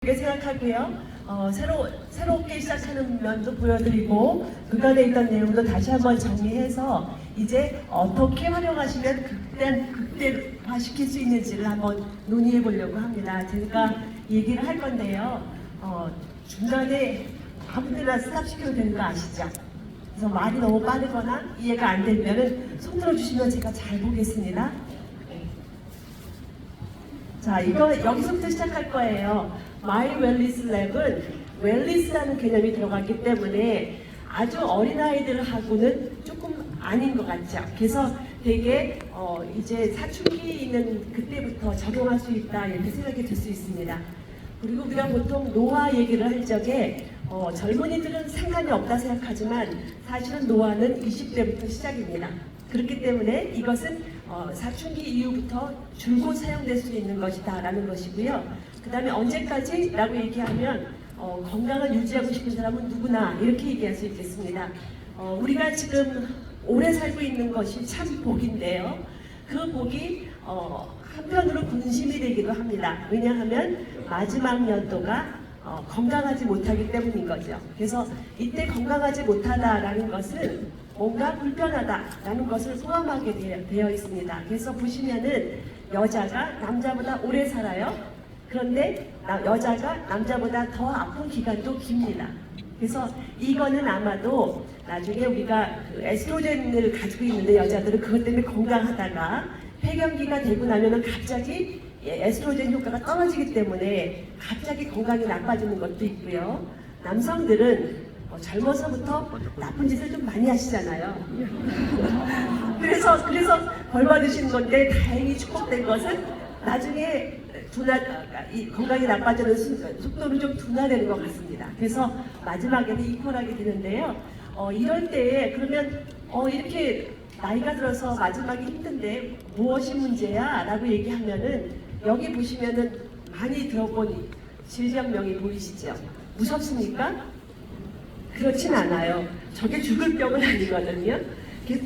그렇게 생각하고요. 새롭게 시작하는 면도 보여드리고 그간에 있던 내용도 다시 한번 정리해서 이제 어떻게 활용하시면 극대화시킬 수 있는지를 한번 논의해 보려고 합니다. 제가 얘기를 할 건데요. 중간에 아무데나 스탑시켜도 되는 거 아시죠? 그래서 말이 너무 빠르거나 이해가 안 되면 손 들어주시면 제가 잘 보겠습니다. 자, 이거 여기서부터 시작할 거예요. My Wellness Lab은 웰리스라는 개념이 들어갔기 때문에 아주 어린아이들하고는 조금 아닌 것 같죠. 그래서 되게 이제 사춘기 있는 그때부터 적용할 수 있다 이렇게 생각이 들 수 있습니다. 그리고 우리가 보통 노화 얘기를 할 적에 젊은이들은 상관이 없다 생각하지만 사실은 노화는 20대부터 시작입니다. 그렇기 때문에 이것은 사춘기 이후부터 줄곧 사용될 수 있는 것이다 라는 것이고요. 그 다음에 언제까지? 라고 얘기하면 건강을 유지하고 싶은 사람은 누구나 이렇게 얘기할 수 있겠습니다. 우리가 지금 오래 살고 있는 것이 참 복인데요. 그 복이 한편으로 근심이 되기도 합니다. 왜냐하면 마지막 연도가 건강하지 못하기 때문인 거죠. 그래서 이때 건강하지 못하다라는 것은 뭔가 불편하다라는 것을 포함하게 되어 있습니다. 그래서 보시면은 여자가 남자보다 오래 살아요. 그런데 여자가 남자보다 더 아픈 기간도 깁니다. 그래서 이거는 아마도 나중에 우리가 그 에스트로겐을 가지고 있는데 여자들은 그것 때문에 건강하다가 폐경기가 되고 나면은 갑자기 에스트로겐 효과가 떨어지기 때문에 갑자기 건강이 나빠지는 것도 있고요. 남성들은 젊어서부터 나쁜 짓을 좀 많이 하시잖아요. 그래서 벌 받으신 건데 다행히 축복된 것은 나중에 이 건강이 나빠지는 속도는 좀 둔화되는 것 같습니다. 그래서 마지막에는 이퀄하게 되는데요. 이럴 때 그러면 이렇게 나이가 들어서 마지막이 힘든데 무엇이 문제야? 라고 얘기하면은 여기 보시면은 많이 들어본 질병명이 보이시죠? 무섭습니까? 그렇진 않아요. 저게 죽을 병은 아니거든요.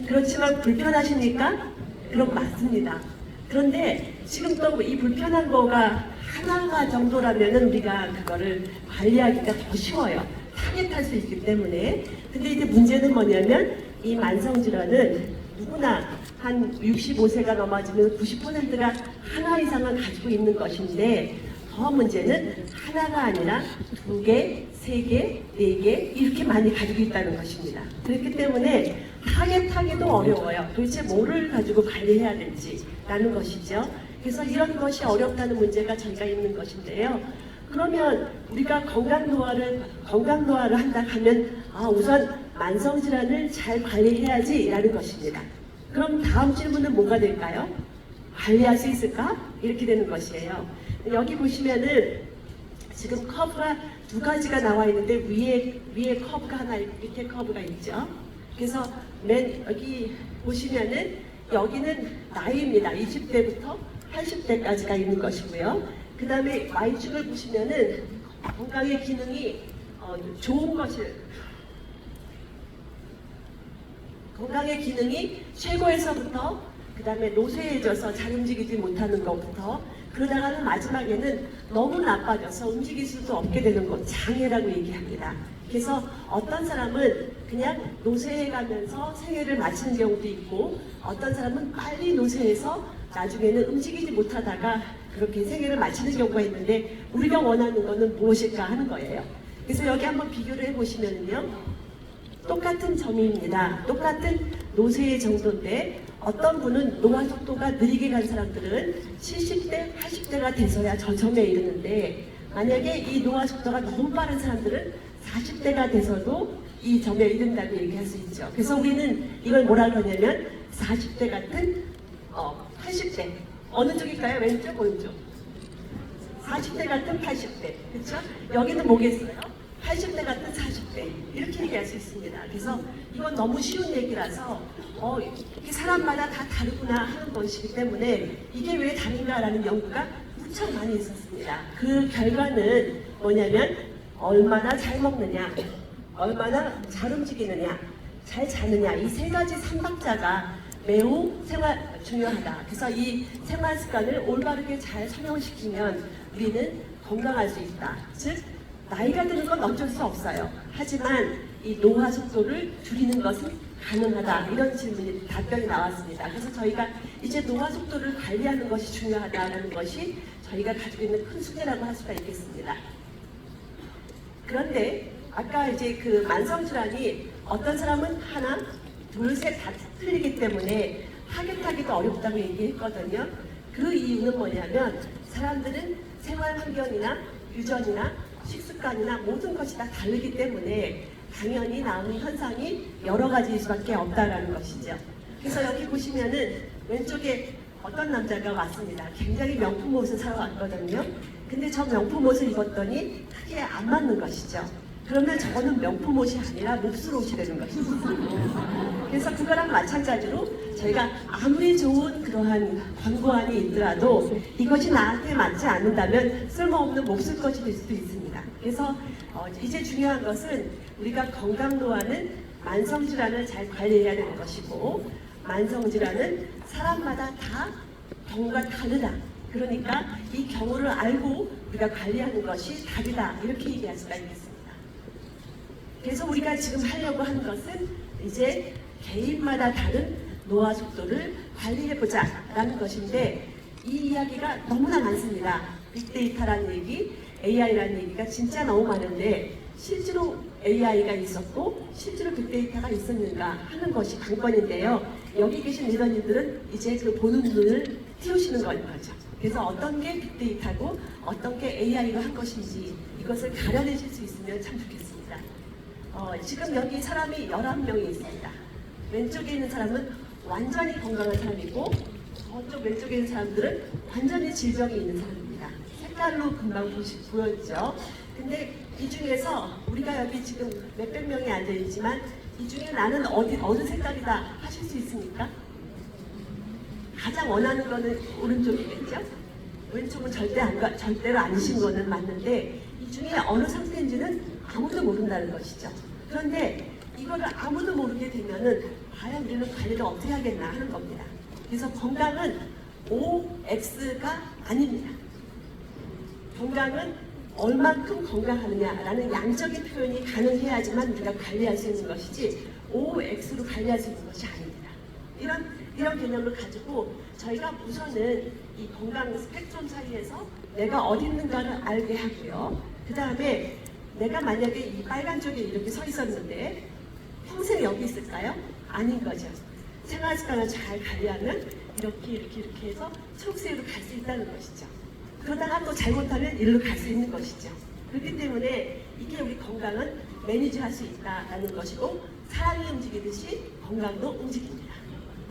그렇지만 불편하십니까? 그럼 맞습니다. 그런데 지금 또 이 불편한 거가 하나가 정도라면은 우리가 그거를 관리하기가 더 쉬워요. 타겟할 수 있기 때문에. 근데 이제 문제는 뭐냐면 이 만성질환은 누구나 한 65세가 넘어지면 90%가 하나 이상은 가지고 있는 것인데 더 문제는 하나가 아니라 2개, 3개, 4개 이렇게 많이 가지고 있다는 것입니다. 그렇기 때문에 타겟하기도 어려워요. 도대체 뭐를 가지고 관리해야 될지 라는 것이죠. 그래서 이런 것이 어렵다는 문제가 저희가 있는 것인데요. 그러면 우리가 건강 노화를 한다 하면 우선 만성질환을 잘 관리해야지 라는 것입니다. 그럼 다음 질문은 뭐가 될까요? 관리할 수 있을까? 이렇게 되는 것이에요. 여기 보시면은 지금 커브가 2가지가 나와 있는데 위에 커브가 하나 있고 밑에 커브가 있죠. 그래서 여기 보시면은 여기는 나이입니다. 20대부터 80대까지가 있는 것이고요. 그 다음에 Y축을 보시면은 건강의 기능이 좋은 것을 건강의 기능이 최고에서부터 그 다음에 노쇠해져서 잘 움직이지 못하는 것부터 그러다가는 마지막에는 너무 나빠져서 움직일 수도 없게 되는 것, 장애라고 얘기합니다. 그래서 어떤 사람은 그냥 노쇠해가면서 생애를 마치는 경우도 있고 어떤 사람은 빨리 노쇠해서 나중에는 움직이지 못하다가 그렇게 생애를 마치는 경우가 있는데 우리가 원하는 것은 무엇일까 하는 거예요. 그래서 여기 한번 비교를 해보시면요. 똑같은 점입니다. 똑같은 노쇠의 정도인데 어떤 분은 노화 속도가 느리게 간 사람들은 70대, 80대가 돼서야 저 점에 이르는데 만약에 이 노화 속도가 너무 빠른 사람들은 40대가 돼서도 이 점에 이른다고 얘기할 수 있죠. 그래서 우리는 이걸 뭐라 그러냐면 40대 같은 80대 어느 쪽일까요? 왼쪽 오른쪽? 40대 같은 80대 그렇죠? 여기는 뭐겠어요? 80대 같은 40대 이렇게 얘기할 수 있습니다. 그래서 이건 너무 쉬운 얘기라서 이게 사람마다 다 다르구나 하는 것이기 때문에 이게 왜 다른가라는 연구가 무척 많이 있었습니다. 그 결과는 뭐냐면 얼마나 잘 먹느냐, 얼마나 잘 움직이느냐, 잘 자느냐 이 3가지 삼박자가 매우 중요하다. 그래서 이 생활 습관을 올바르게 잘 설명시키면 우리는 건강할 수 있다. 즉 나이가 드는 건 어쩔 수 없어요. 하지만 이 노화 속도를 줄이는 것은 가능하다. 이런 질문이 답변이 나왔습니다. 그래서 저희가 이제 노화 속도를 관리하는 것이 중요하다는 것이 저희가 가지고 있는 큰 숙제라고 할 수가 있겠습니다. 그런데 아까 이제 그 만성질환이 어떤 사람은 하나, 둘, 셋 다 틀리기 때문에 타겟하기도 어렵다고 얘기했거든요. 그 이유는 뭐냐면 사람들은 생활 환경이나 유전이나 식습관이나 모든 것이 다 다르기 때문에 당연히 나오는 현상이 여러 가지일 수밖에 없다라는 것이죠. 그래서 여기 보시면은 왼쪽에 어떤 남자가 왔습니다. 굉장히 명품 옷을 사러 왔거든요. 근데 저 명품 옷을 입었더니 크게 안 맞는 것이죠. 그러면 저거는 명품 옷이 아니라 몹쓸 옷이 되는 것이죠. 그래서 그거랑 마찬가지로 저희가 아무리 좋은 그러한 광고안이 있더라도 이것이 나한테 맞지 않는다면 쓸모없는 몹쓸 것이 될 수도 있습니다. 그래서 이제 중요한 것은 우리가 건강 노화는 만성질환을 잘 관리해야 되는 것이고 만성질환은 사람마다 다 경우가 다르다. 그러니까 이 경우를 알고 우리가 관리하는 것이 답이다. 이렇게 얘기할 수가 있겠습니다. 그래서 우리가 지금 하려고 하는 것은 이제 개인마다 다른 노화 속도를 관리해보자 라는 것인데 이 이야기가 너무나 많습니다. 빅데이터라는 얘기, AI라는 얘기가 진짜 너무 많은데 실제로 AI가 있었고 실제로 빅데이터가 있었는가 하는 것이 관건인데요. 여기 계신 리더님들은 이제 그 보는 눈을 띄우시는 거죠. 그래서 어떤 게 빅데이터고 어떤 게 AI로 한 것인지 이것을 가려내실 수 있으면 참 좋겠습니다. 지금 여기 사람이 11명이 있습니다. 왼쪽에 있는 사람은 완전히 건강한 사람이고 저쪽 왼쪽에 있는 사람들은 완전히 질병이 있는 사람입니다. 색깔로 금방 보였죠. 근데 이 중에서 우리가 여기 지금 몇백 명이 앉아있지만 이 중에 나는 어느 색깔이다 하실 수 있습니까? 가장 원하는 거는 오른쪽이겠죠? 왼쪽은 절대로 아니신 거는 맞는데 이 중에 어느 상태인지는 아무도 모른다는 것이죠. 그런데 이거를 아무도 모르게 되면은 과연 우리는 관리를 어떻게 하겠나 하는 겁니다. 그래서 건강은 OX가 아닙니다. 건강은 얼만큼 건강하느냐라는 양적인 표현이 가능해야지만 우리가 관리할 수 있는 것이지 OX로 관리할 수 있는 것이 아닙니다. 이런 개념을 가지고 저희가 우선은 이 건강 스펙트럼 사이에서 내가 어디 있는가를 알게 하고요. 그 다음에 내가 만약에 이 빨간 쪽에 이렇게 서 있었는데 평생 여기 있을까요? 아닌 거죠. 생활 습관을 잘 관리하면 이렇게 해서 초록색으로 갈 수 있다는 것이죠. 그러다가 또 잘못하면 일로 갈 수 있는 것이죠. 그렇기 때문에 이게 우리 건강은 매니지할 수 있다는 것이고 사람이 움직이듯이 건강도 움직입니다.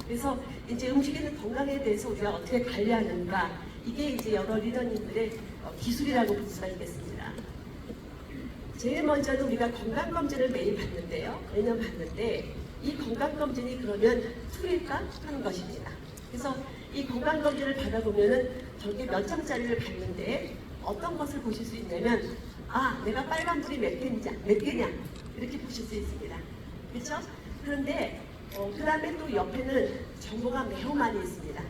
그래서 이제 움직이는 건강에 대해서 우리가 어떻게 관리하는가 이게 이제 여러 리더님들의 기술이라고 볼 수가 있겠습니다. 제일 먼저는 우리가 건강검진을 매일 받는데요. 매년 받는데 이 건강검진이 그러면 툴일까 하는 것입니다. 그래서 이 건강검진을 받아보면은 저기 몇 장짜리를 받는데 어떤 것을 보실 수 있냐면 내가 빨간불이 몇 개냐 이렇게 보실 수 있습니다. 그렇죠? 그런데 그 다음에 또 옆에는 정보가 매우 많이 있습니다.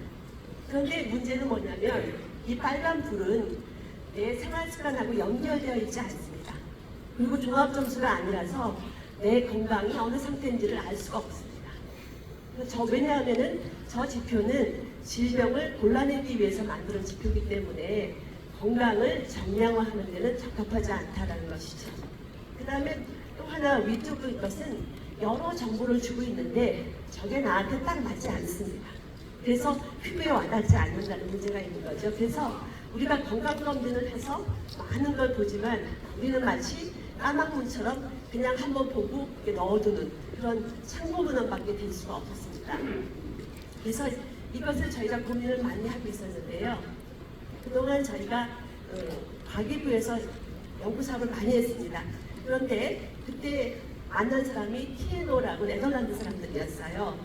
그런데 문제는 뭐냐면 이 빨간불은 내 생활습관하고 연결되어 있지 않습니다. 그리고 종합점수가 아니라서 내 건강이 어느 상태인지를 알 수가 없습니다. 왜냐하면은 저 지표는 질병을 골라내기 위해서 만드는 지표이기 때문에 건강을 정량화하는 데는 적합하지 않다는 것이죠. 그 다음에 또 하나 위쪽의 것은 여러 정보를 주고 있는데 저게 나한테 딱 맞지 않습니다. 그래서 피부에 와닿지 않는다는 문제가 있는 거죠. 그래서 우리가 건강검진을 해서 많은 걸 보지만 우리는 마치 까막문처럼 그냥 한번 보고 넣어두는 그런 참고문헌밖에 될 수가 없었습니다. 그래서 이것을 저희가 고민을 많이 하고 있었는데요. 그동안 저희가 과기부에서 연구사업을 많이 했습니다. 그런데 그때 만난 사람이 TNO라고 네덜란드 사람들이었어요.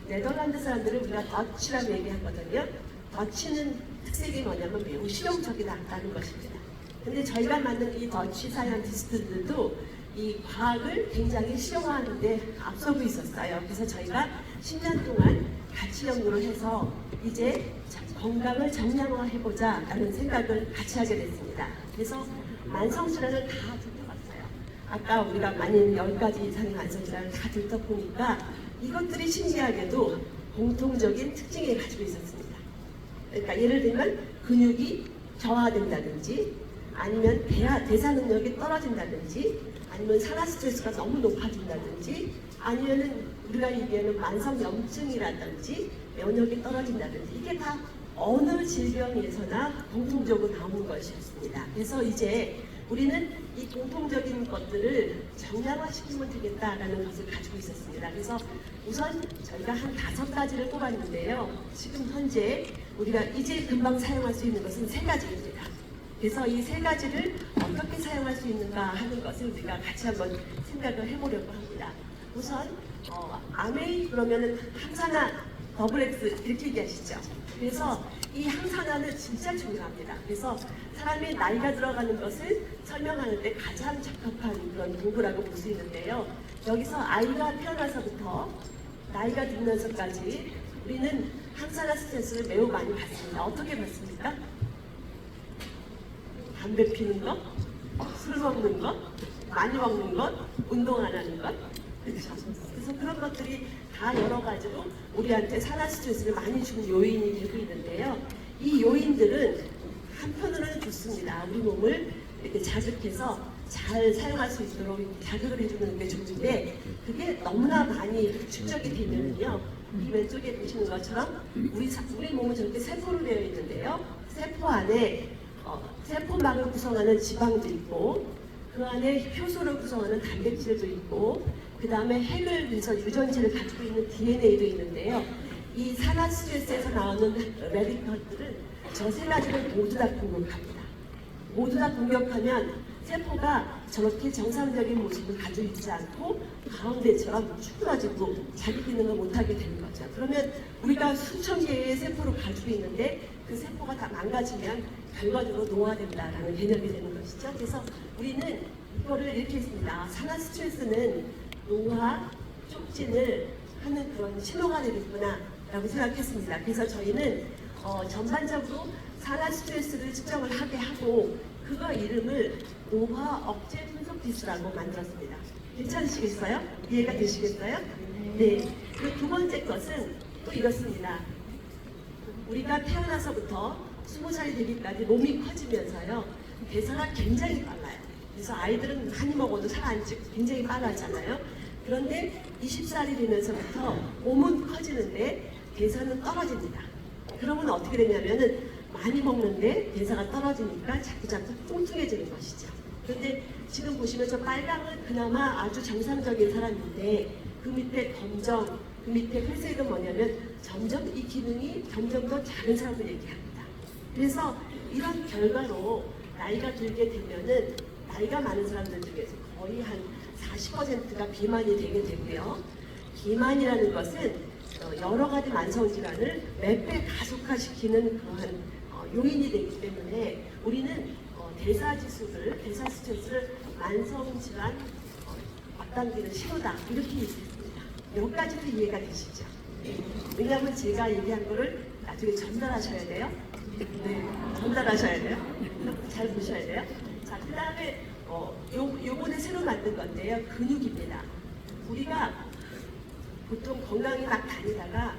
네덜란드 사람들을 우리가 더치라고 얘기하거든요. 더치는 특색이 뭐냐면 매우 실용적이다라는 것입니다. 근데 저희가 만든 이 더치 사이언티스트들도 이 과학을 굉장히 실용화하는데 앞서고 있었어요. 그래서 저희가 10년 동안 같이 연구를 해서 이제 건강을 정량화해보자라는 생각을 같이 하게 됐습니다. 그래서 만성질환을 다 들춰봤어요. 아까 우리가 많이 10가지 이상의 만성질환을 다 들춰보니까 이것들이 신기하게도 공통적인 특징을 가지고 있었습니다. 그러니까 예를 들면 근육이 저하된다든지 아니면 대사 능력이 떨어진다든지 아니면 산화 스트레스가 너무 높아진다든지 아니면은 우리가 얘기하는 만성염증이라든지 면역이 떨어진다든지 이게 다 어느 질병에서나 공통적으로 나오는 것이었습니다. 그래서 이제 우리는 이 공통적인 것들을 정량화시키면 되겠다라는 것을 가지고 있었습니다. 그래서 우선 저희가 한 5가지를 뽑았는데요. 지금 현재 우리가 이제 금방 사용할 수 있는 것은 3가지입니다. 그래서 이 3가지를 어떻게 사용할 수 있는가 하는 것을 우리가 같이 한번 생각을 해보려고 합니다. 우선 아메이 그러면은 항산화 더블 X 이렇게 얘기하시죠. 그래서 이 항산화는 진짜 중요합니다. 그래서 사람이 나이가 들어가는 것을 설명하는 데 가장 적합한 그런 도구라고 볼 수 있는데요. 여기서 아이가 태어나서부터 나이가 들면서까지 우리는 항산화 스트레스를 매우 많이 받습니다. 어떻게 받습니까? 담배 피는 것, 술 먹는 것, 많이 먹는 것, 운동 안 하는 것. 그렇죠. 그래서 그런 것들이 다 여러 가지로 우리한테 산화 스트레스를 많이 주는 요인이 되고 있는데요. 이 요인들은 한편으로는 좋습니다. 우리 몸을 이렇게 자극해서 잘 사용할 수 있도록 자극을 해주는 게 좋은데 그게 너무나 많이 축적이 되면요. 이 왼쪽에 보시는 것처럼 우리 몸은 저렇게 세포로 되어 있는데요. 세포 안에 세포막을 구성하는 지방도 있고 그 안에 효소를 구성하는 단백질도 있고 그 다음에 핵을 위해서 유전체를 가지고 있는 DNA도 있는데요. 이 산화 스트레스에서 나오는 레디컬들은 저 3가지를 모두 다 공격합니다. 모두 다 공격하면 세포가 저렇게 정상적인 모습을 가지고 있지 않고 가운데처럼 쭈그러지고 자기 기능을 못하게 되는 거죠. 그러면 우리가 수천 개의 세포를 가지고 있는데 그 세포가 다 망가지면 결과적으로 노화된다라는 개념이 되는 것이죠. 그래서 우리는 이거를 이렇게 했습니다. 산화 스트레스는 노화 촉진을 하는 그런 신호가 되겠구나 라고 생각했습니다. 그래서 저희는 전반적으로 산화 스트레스를 측정을 하게 하고 그거 이름을 노화 억제 분석 기술라고 만들었습니다. 괜찮으시겠어요? 이해가 되시겠어요? 네. 그 2번째 것은 또 이렇습니다. 우리가 태어나서부터 20살이 되기까지 몸이 커지면서요. 대사가 굉장히 빨라요. 그래서 아이들은 많이 먹어도 살 안 찌고 굉장히 빨라지잖아요. 그런데 20살이 되면서부터 몸은 커지는데 대사는 떨어집니다. 그러면 어떻게 되냐면은 많이 먹는데 대사가 떨어지니까 자꾸 뚱뚱해지는 것이죠. 그런데 지금 보시면 저 빨강은 그나마 아주 정상적인 사람인데 그 밑에 검정, 그 밑에 회색은 뭐냐면 점점 이 기능이 점점 더 작은 사람을 얘기합니다. 그래서 이런 결과로 나이가 들게 되면은 나이가 많은 사람들 중에서 거의 한 40%가 비만이 되게 되고요. 비만이라는 것은 여러 가지 만성질환을 몇 배 가속화시키는 그러한 요인이 되기 때문에 우리는 대사 스트레스를 만성질환 앞당기는 신호다 이렇게 얘기했습니다. 여기까지도 이해가 되시죠? 왜냐하면 제가 얘기한 거를 나중에 전달하셔야 돼요. 네, 전달하셔야 돼요. 잘 보셔야 돼요. 자, 그 다음에 요번에 새로 만든 건데요. 근육입니다. 우리가 보통 건강히 막 다니다가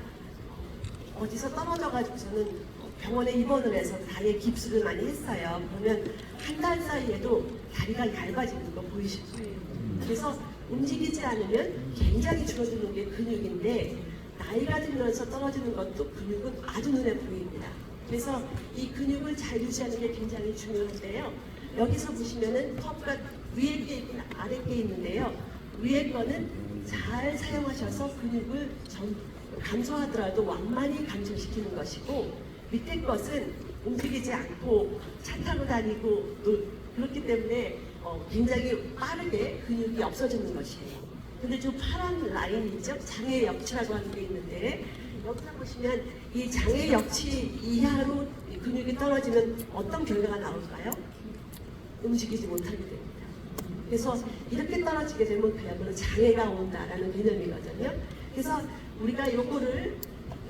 어디서 떨어져가지고서는 병원에 입원을 해서 다리에 깁스를 많이 했어요. 그러면 한 달 사이에도 다리가 얇아지는 거 보이실 거예요. 그래서 움직이지 않으면 굉장히 줄어드는 게 근육인데 나이가 들면서 떨어지는 것도 근육은 아주 눈에 보입니다. 그래서 이 근육을 잘 유지하는 게 굉장히 중요한데요. 여기서 보시면은 컵과 위에 게 있고 아래 게 있는데요. 위에 거는 잘 사용하셔서 근육을 감소하더라도 완만히 감소시키는 것이고 밑에 것은 움직이지 않고 차 타고 다니고 또 그렇기 때문에 굉장히 빠르게 근육이 없어지는 것이에요. 근데 저 파란 라인이 있죠? 장애 역치라고 하는 게 있는데 여기서 보시면 이 장애 역치 이하로 근육이 떨어지면 어떤 결과가 나올까요? 움직이지 못하게 됩니다. 그래서 이렇게 떨어지게 되면 그야말로 장애가 온다라는 개념이거든요. 그래서 우리가 요거를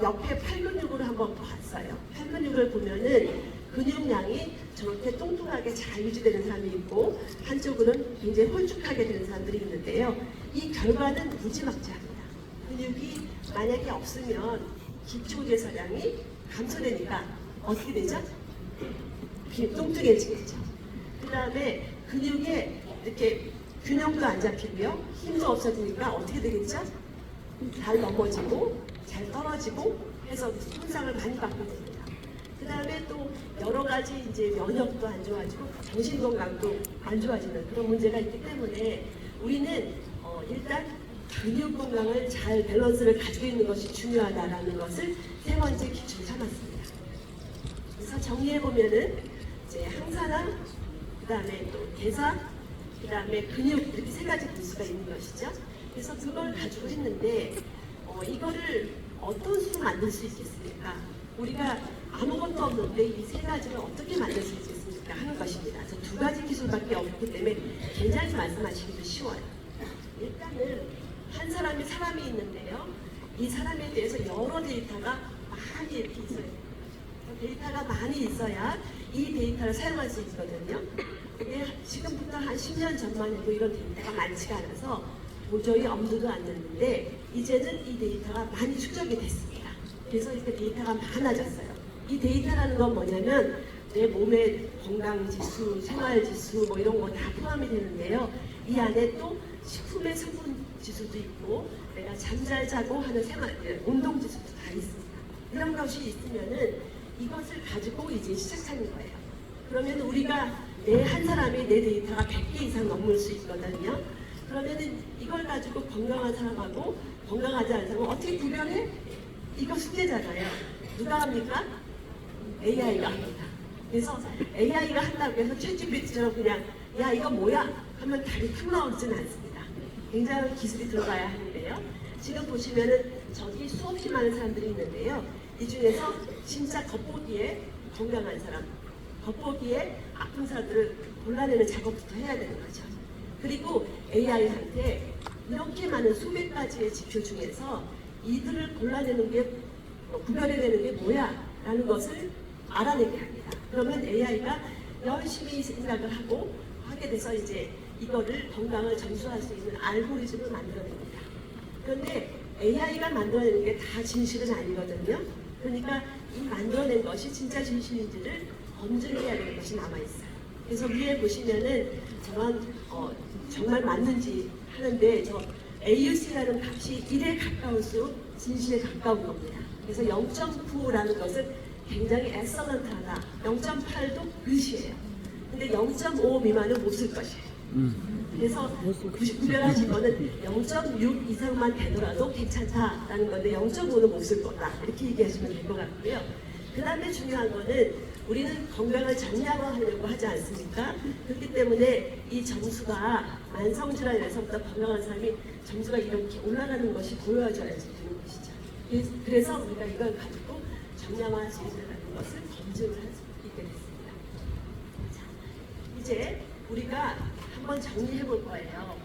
옆에 팔 근육으로 한번 봤어요. 팔 근육을 보면은 근육량이 저렇게 뚱뚱하게 잘 유지되는 사람이 있고 한쪽으로는 굉장히 홀쭉하게 되는 사람들이 있는데요. 이 결과는 무지막지합니다. 근육이 만약에 없으면 기초대사량이 감소되니까 어떻게 되죠? 뚱뚱해지겠죠. 그 다음에 근육에 이렇게 균형도 안 잡히고요. 힘도 없어지니까 어떻게 되겠죠? 잘 넘어지고 잘 떨어지고 해서 손상을 많이 받게 됩니다. 그 다음에 또 여러 가지 이제 면역도 안 좋아지고 정신 건강도 안 좋아지는 그런 문제가 있기 때문에 우리는 일단 근육 건강을 잘 밸런스를 가지고 있는 것이 중요하다라는 것을 세 번째 기준으로 삼았습니다. 그래서 정리해 보면은 이제 항산화, 그 다음에 또 대사, 그 다음에 근육 이렇게 세 가지 분수가 있는 것이죠. 그래서 그걸 가지고 했는데 이거를 어떤 수로 만들 수 있겠습니까? 우리가 아무것도 없는데 이 세 가지를 어떻게 만들 수 있겠습니까? 하는 것입니다. 저 두 가지 기술밖에 없기 때문에 굉장히 말씀하시기도 쉬워요. 일단은 한 사람이 있는데요. 이 사람에 대해서 여러 데이터가 많이 이렇게 있어요. 데이터가 많이 있어야 이 데이터를 사용할 수 있거든요. 근데 지금부터 한 10년 전만 해도 이런 데이터가 많지가 않아서 도저히 엄두도 안 났는데 이제는 이 데이터가 많이 축적이 됐습니다. 그래서 이렇게 데이터가 많아졌어요. 이 데이터라는 건 뭐냐면 내 몸의 건강지수, 생활지수 뭐 이런 거 다 포함이 되는데요. 이 안에 또 식품의 성분지수도 있고 내가 잠 잘 자고 하는 운동지수도 다 있습니다. 이런 것이 있으면은 이것을 가지고 이제 시작하는 거예요. 그러면 우리가 내 한 사람이 내 데이터가 100개 이상 넘을 수 있거든요. 그러면은 이걸 가지고 건강한 사람하고 건강하지 않은 사람은 어떻게 구별해? 이거 숙제잖아요. 누가 합니까? AI가 합니다. 그래서 AI가 한다고 해서 챗GPT처럼 그냥 야 이거 뭐야? 하면 답이 탁 나오지는 않습니다. 굉장한 기술이 들어가야 하는데요. 지금 보시면은 저기 수없이 많은 사람들이 있는데요. 이 중에서 진짜 겉보기에 건강한 사람, 겉보기에 아픈 사람들을 골라내는 작업부터 해야 되는 거죠. 그리고 AI한테 이렇게 많은 수백 가지의 지표 중에서 이들을 골라내는 게 구별해내는 게 뭐야? 라는 것을 알아내게 합니다. 그러면 AI가 열심히 생각을 하게 돼서 이제 이거를 건강을 점수할 수 있는 알고리즘을 만들어냅니다. 그런데 AI가 만들어내는 게 다 진실은 아니거든요. 그러니까 이 만들어낸 것이 진짜 진실인지를 검증해야 되는 것이 남아있어요. 그래서 위에 보시면은 저런 정말 맞는지 하는데 저 AUC라는 값이 1에 가까울수록 진실에 가까운 겁니다. 그래서 0.9라는 것은 굉장히 엑설런트하다. 0.8도 끝이에요. 근데 0.5 미만은 못 쓸 것이에요. 그래서 구별하신 거는 0.6 이상만 되더라도 괜찮다라는 건데 0.5는 못 쓸 거다. 이렇게 얘기하시면 될 것 같고요. 그 다음에 중요한 거는 우리는 건강을 정량화하려고 하지 않습니까? 그렇기 때문에 이 점수가 만성질환에서부터 건강한 사람이 점수가 이렇게 올라가는 것이 보여져야지 되는 것이죠. 그래서 우리가 이걸 가지고 정량화할 수 있다는 것을 검증을 할 수 있게 됐습니다. 자, 이제 우리가 한번 정리해 볼 거예요.